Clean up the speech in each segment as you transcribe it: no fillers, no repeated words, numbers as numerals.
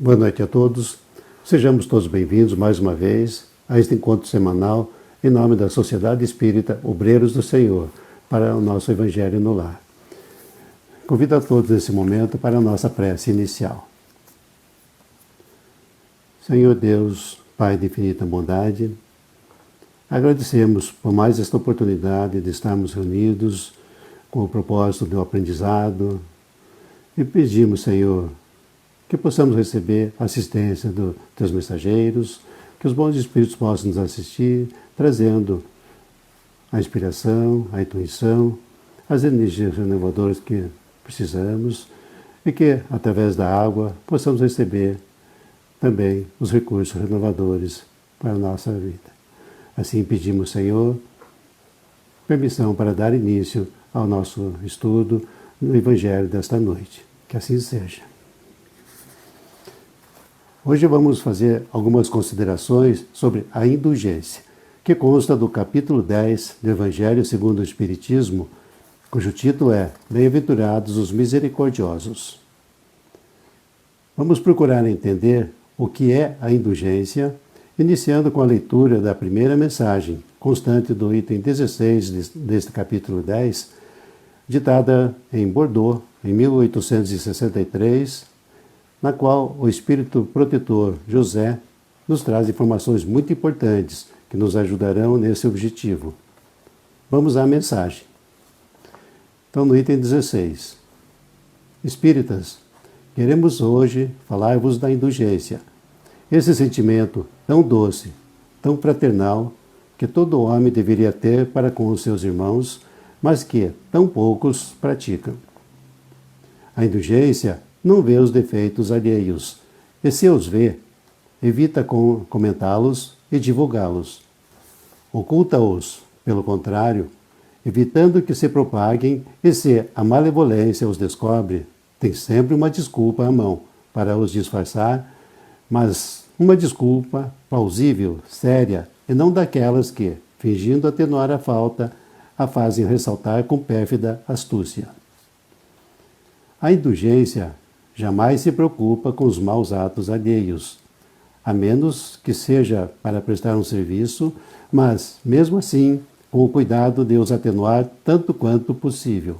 Boa noite a todos. Sejamos todos bem-vindos mais uma vez a este encontro semanal em nome da Sociedade Espírita Obreiros do Senhor para o nosso Evangelho no Lar. Convido a todos nesse momento para a nossa prece inicial. Senhor Deus, Pai de infinita bondade, agradecemos por mais esta oportunidade de estarmos reunidos com o propósito do aprendizado e pedimos, Senhor, que possamos receber a assistência dos Teus mensageiros, que os bons espíritos possam nos assistir, trazendo a inspiração, a intuição, as energias renovadoras que precisamos e que, através da água, possamos receber também os recursos renovadores para a nossa vida. Assim pedimos, Senhor, permissão para dar início ao nosso estudo no Evangelho desta noite. Que assim seja. Hoje vamos fazer algumas considerações sobre a indulgência, que consta do capítulo 10 do Evangelho segundo o Espiritismo, cujo título é Bem-aventurados os misericordiosos. Vamos procurar entender o que é a indulgência, iniciando com a leitura da primeira mensagem, constante do item 16 deste capítulo 10, ditada em Bordeaux, em 1863, na qual o Espírito Protetor José nos traz informações muito importantes que nos ajudarão nesse objetivo. Vamos à mensagem. Então, no item 16. Espíritas, queremos hoje falar-vos da indulgência, esse sentimento tão doce, tão fraternal, que todo homem deveria ter para com os seus irmãos, mas que tão poucos praticam. A indulgência não vê os defeitos alheios, e se os vê, evita comentá-los e divulgá-los. Oculta-os, pelo contrário, evitando que se propaguem, e se a malevolência os descobre, tem sempre uma desculpa à mão para os disfarçar, mas uma desculpa plausível, séria, e não daquelas que, fingindo atenuar a falta, a fazem ressaltar com pérfida astúcia. A indulgência jamais se preocupa com os maus atos alheios, a menos que seja para prestar um serviço, mas, mesmo assim, com o cuidado de os atenuar tanto quanto possível.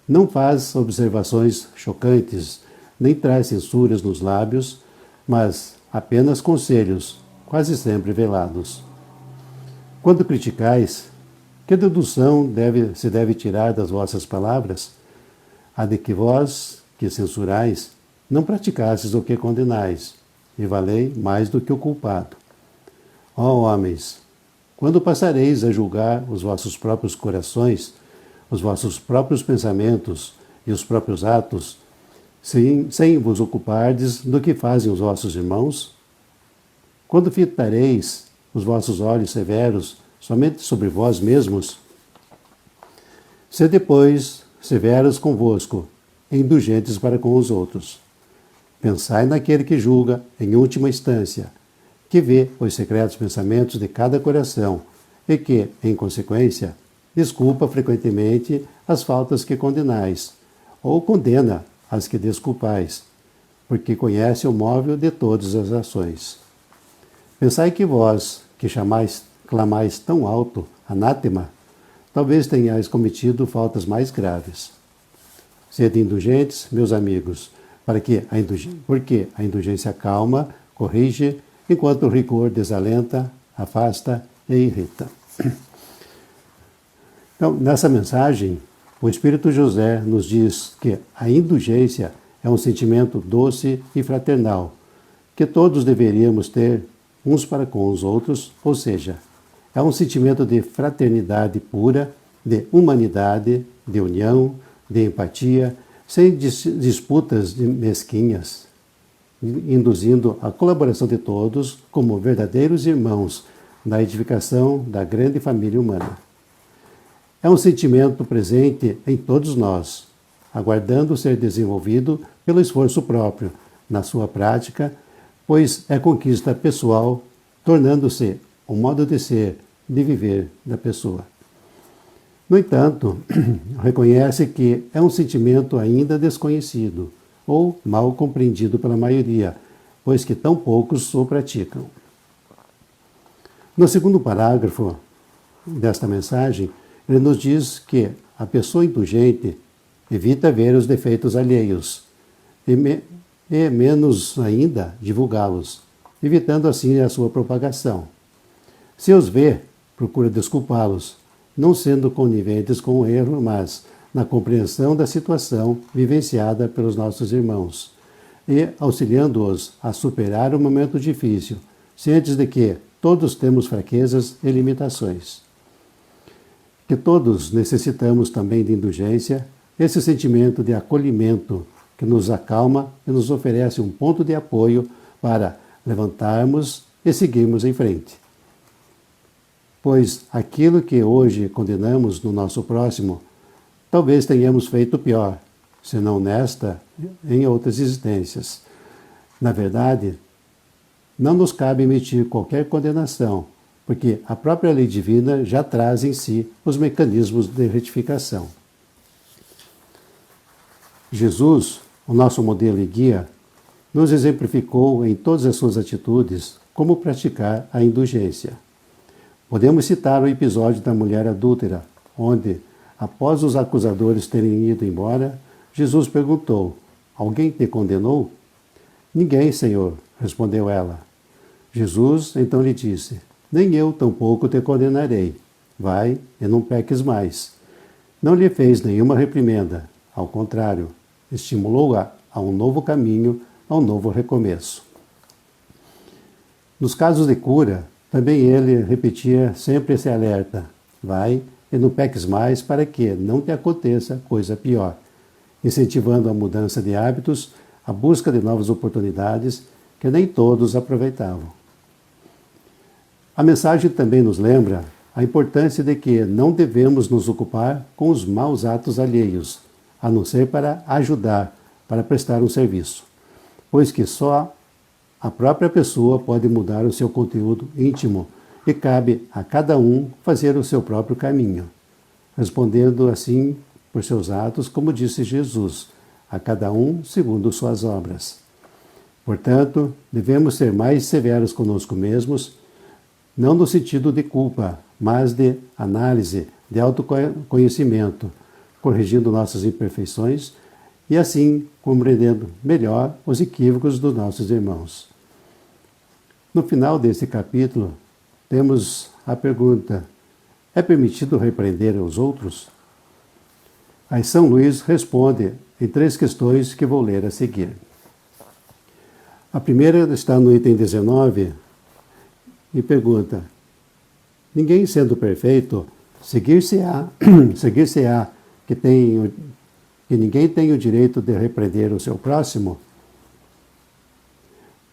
Não faz observações chocantes, nem traz censuras nos lábios, mas apenas conselhos, quase sempre velados. Quando criticais, que dedução se deve tirar das vossas palavras? A de que vós, que censurais, não praticastes o que condenais, e valei mais do que o culpado. Ó homens, quando passareis a julgar os vossos próprios corações, os vossos próprios pensamentos e os próprios atos, sem vos ocupardes do que fazem os vossos irmãos? Quando fitareis os vossos olhos severos somente sobre vós mesmos? Sede, depois, severos convosco, indulgentes para com os outros. Pensai naquele que julga, em última instância, que vê os secretos pensamentos de cada coração e que, em consequência, desculpa frequentemente as faltas que condenais, ou condena as que desculpais, porque conhece o móvel de todas as ações. Pensai que vós, que clamais tão alto, anátema, talvez tenhais cometido faltas mais graves. Sede indulgentes, meus amigos, porque a indulgência calma, corrige, enquanto o rigor desalenta, afasta e irrita. Então, nessa mensagem, o Espírito José nos diz que a indulgência é um sentimento doce e fraternal, que todos deveríamos ter uns para com os outros, ou seja, é um sentimento de fraternidade pura, de humanidade, de união, de empatia, sem disputas mesquinhas, induzindo a colaboração de todos como verdadeiros irmãos na edificação da grande família humana. É um sentimento presente em todos nós, aguardando ser desenvolvido pelo esforço próprio na sua prática, pois é conquista pessoal, tornando-se um modo de ser, de viver da pessoa. No entanto, reconhece que é um sentimento ainda desconhecido, ou mal compreendido pela maioria, pois que tão poucos o praticam. No segundo parágrafo desta mensagem, ele nos diz que a pessoa indulgente evita ver os defeitos alheios e menos ainda divulgá-los, evitando assim a sua propagação. Se os vê, procura desculpá-los, não sendo coniventes com o erro, mas na compreensão da situação vivenciada pelos nossos irmãos e auxiliando-os a superar o momento difícil, cientes de que todos temos fraquezas e limitações. Que todos necessitamos também de indulgência, esse sentimento de acolhimento que nos acalma e nos oferece um ponto de apoio para levantarmos e seguirmos em frente. Pois aquilo que hoje condenamos no nosso próximo, talvez tenhamos feito pior, se não nesta, em outras existências. Na verdade, não nos cabe emitir qualquer condenação, porque a própria lei divina já traz em si os mecanismos de retificação. Jesus, o nosso modelo e guia, nos exemplificou em todas as suas atitudes como praticar a indulgência. Podemos citar o episódio da mulher adúltera, onde, após os acusadores terem ido embora, Jesus perguntou: "Alguém te condenou?" "Ninguém, Senhor", respondeu ela. Jesus então lhe disse: "Nem eu tampouco te condenarei. Vai e não peques mais." Não lhe fez nenhuma reprimenda, ao contrário, estimulou-a a um novo caminho, a um novo recomeço. Nos casos de cura, também ele repetia sempre esse alerta: vai e não peques mais para que não te aconteça coisa pior, incentivando a mudança de hábitos, a busca de novas oportunidades que nem todos aproveitavam. A mensagem também nos lembra a importância de que não devemos nos ocupar com os maus atos alheios, a não ser para ajudar, para prestar um serviço, pois que só a própria pessoa pode mudar o seu conteúdo íntimo e cabe a cada um fazer o seu próprio caminho, respondendo assim por seus atos, como disse Jesus, a cada um segundo suas obras. Portanto, devemos ser mais severos conosco mesmos, não no sentido de culpa, mas de análise, de autoconhecimento, corrigindo nossas imperfeições e assim compreendendo melhor os equívocos dos nossos irmãos. No final desse capítulo, temos a pergunta: é permitido repreender os outros? Aí São Luís responde em 3 questões que vou ler a seguir. A primeira está no item 19 e pergunta: ninguém sendo perfeito, seguir-se-á que ninguém tem o direito de repreender o seu próximo?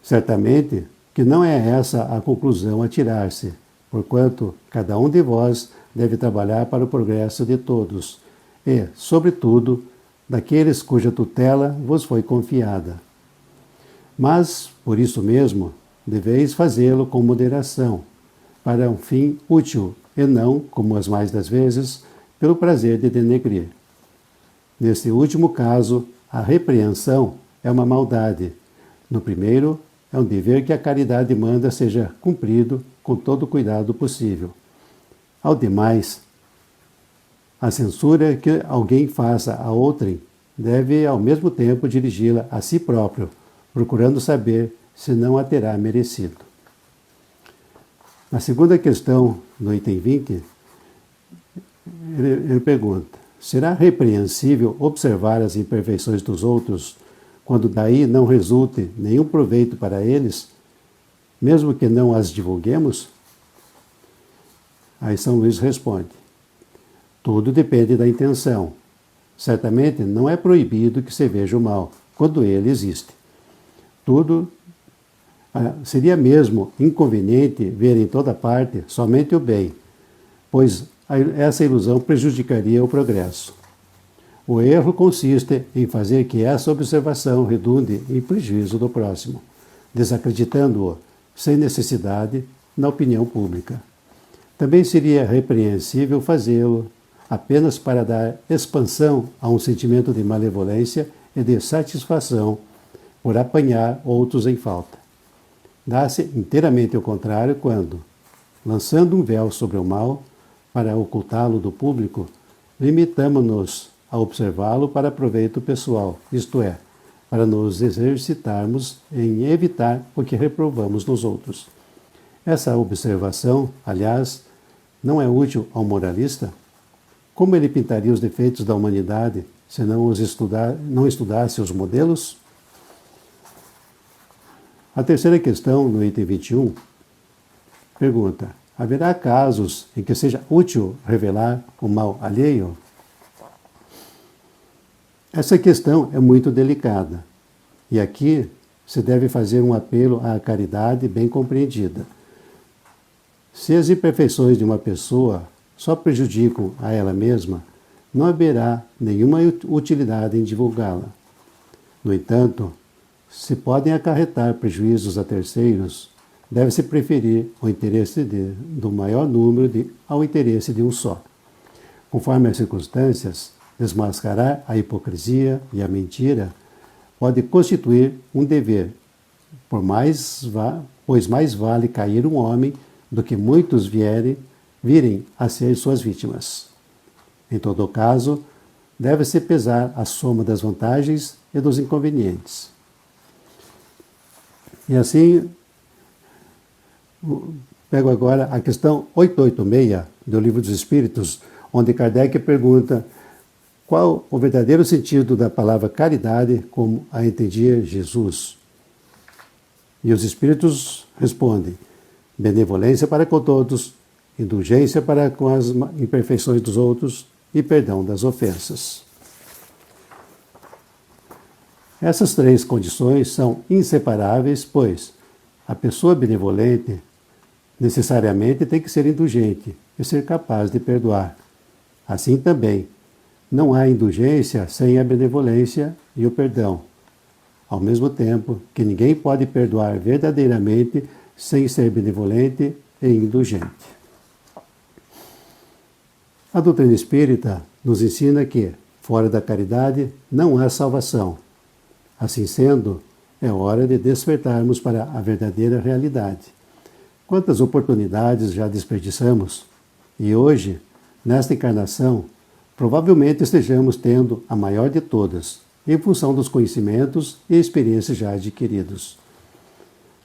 Certamente que não é essa a conclusão a tirar-se, porquanto cada um de vós deve trabalhar para o progresso de todos, e, sobretudo, daqueles cuja tutela vos foi confiada. Mas, por isso mesmo, deveis fazê-lo com moderação, para um fim útil, e não, como as mais das vezes, pelo prazer de denegrir. Neste último caso, a repreensão é uma maldade. No primeiro, é um dever que a caridade manda seja cumprido com todo o cuidado possível. Ao demais, a censura que alguém faça a outrem deve ao mesmo tempo dirigi-la a si próprio, procurando saber se não a terá merecido. Na segunda questão, no item 20, ele pergunta: será repreensível observar as imperfeições dos outros quando daí não resulte nenhum proveito para eles, mesmo que não as divulguemos? Aí São Luís responde: tudo depende da intenção. Certamente não é proibido que se veja o mal, quando ele existe. Seria mesmo inconveniente ver em toda parte somente o bem, pois essa ilusão prejudicaria o progresso. O erro consiste em fazer que essa observação redunde em prejuízo do próximo, desacreditando-o, sem necessidade, na opinião pública. Também seria repreensível fazê-lo apenas para dar expansão a um sentimento de malevolência e de satisfação por apanhar outros em falta. Dá-se inteiramente o contrário quando, lançando um véu sobre o mal, para ocultá-lo do público, limitamo-nos a observá-lo para proveito pessoal, isto é, para nos exercitarmos em evitar o que reprovamos nos outros. Essa observação, aliás, não é útil ao moralista? Como ele pintaria os defeitos da humanidade se não estudasse os modelos? A terceira questão, no item 21, pergunta: haverá casos em que seja útil revelar o mal alheio? Essa questão é muito delicada, e aqui se deve fazer um apelo à caridade bem compreendida. Se as imperfeições de uma pessoa só prejudicam a ela mesma, não haverá nenhuma utilidade em divulgá-la. No entanto, se podem acarretar prejuízos a terceiros, deve-se preferir o interesse do maior número ao interesse de um só. Conforme as circunstâncias, desmascarar a hipocrisia e a mentira pode constituir um dever, pois mais vale cair um homem do que muitos virem a ser suas vítimas. Em todo caso, deve-se pesar a soma das vantagens e dos inconvenientes. E assim, pego agora a questão 886 do Livro dos Espíritos, onde Kardec pergunta qual o verdadeiro sentido da palavra caridade como a entendia Jesus. E os Espíritos respondem: benevolência para com todos, indulgência para com as imperfeições dos outros e perdão das ofensas. Essas três condições são inseparáveis, pois a pessoa benevolente necessariamente tem que ser indulgente e ser capaz de perdoar. Assim também, não há indulgência sem a benevolência e o perdão, ao mesmo tempo que ninguém pode perdoar verdadeiramente sem ser benevolente e indulgente. A doutrina espírita nos ensina que, fora da caridade, não há salvação. Assim sendo, é hora de despertarmos para a verdadeira realidade. Quantas oportunidades já desperdiçamos? E hoje, nesta encarnação, provavelmente estejamos tendo a maior de todas, em função dos conhecimentos e experiências já adquiridos.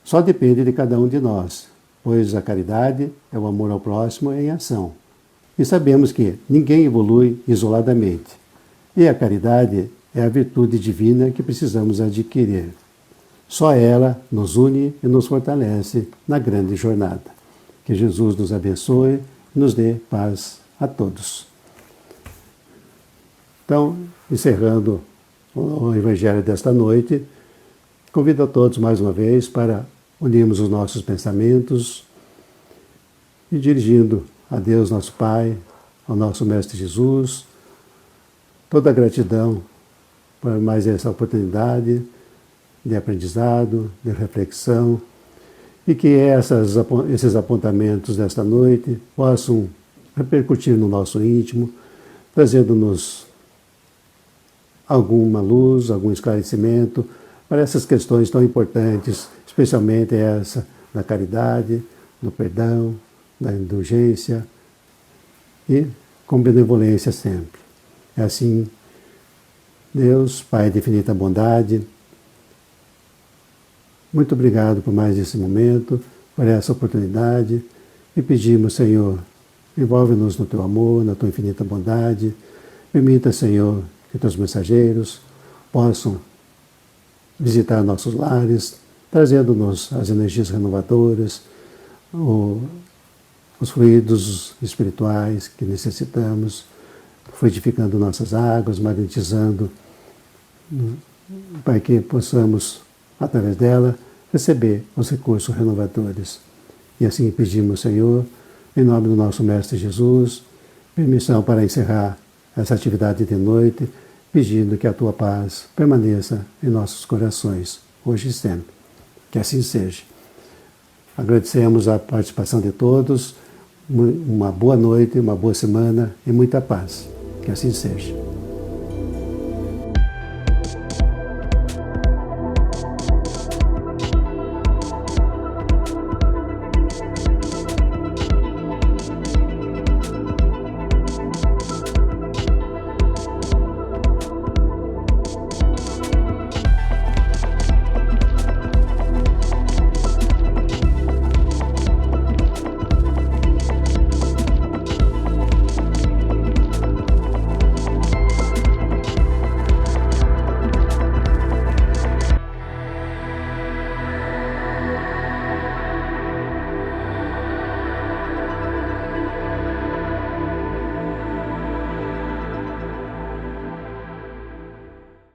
Só depende de cada um de nós, pois a caridade é o amor ao próximo em ação. E sabemos que ninguém evolui isoladamente. E a caridade é a virtude divina que precisamos adquirir. Só ela nos une e nos fortalece na grande jornada. Que Jesus nos abençoe e nos dê paz a todos. Então, encerrando o Evangelho desta noite, convido a todos mais uma vez para unirmos os nossos pensamentos e dirigindo a Deus, nosso Pai, ao nosso Mestre Jesus, toda a gratidão por mais essa oportunidade de aprendizado, de reflexão, e que esses apontamentos desta noite possam repercutir no nosso íntimo, trazendo-nos alguma luz, algum esclarecimento para essas questões tão importantes, especialmente essa da caridade, do perdão, da indulgência e com benevolência sempre. É assim, Deus, Pai de infinita bondade, muito obrigado por mais esse momento, por essa oportunidade, e pedimos, Senhor, envolve-nos no Teu amor, na Tua infinita bondade, permita, Senhor, que Teus mensageiros possam visitar nossos lares, trazendo-nos as energias renovadoras, os fluidos espirituais que necessitamos, fluidificando nossas águas, magnetizando, para que possamos, através dela, receber os recursos renovadores. E assim pedimos, Senhor, em nome do nosso Mestre Jesus, permissão para encerrar essa atividade de noite, pedindo que a Tua paz permaneça em nossos corações, hoje e sempre. Que assim seja. Agradecemos a participação de todos, uma boa noite, uma boa semana e muita paz. Que assim seja.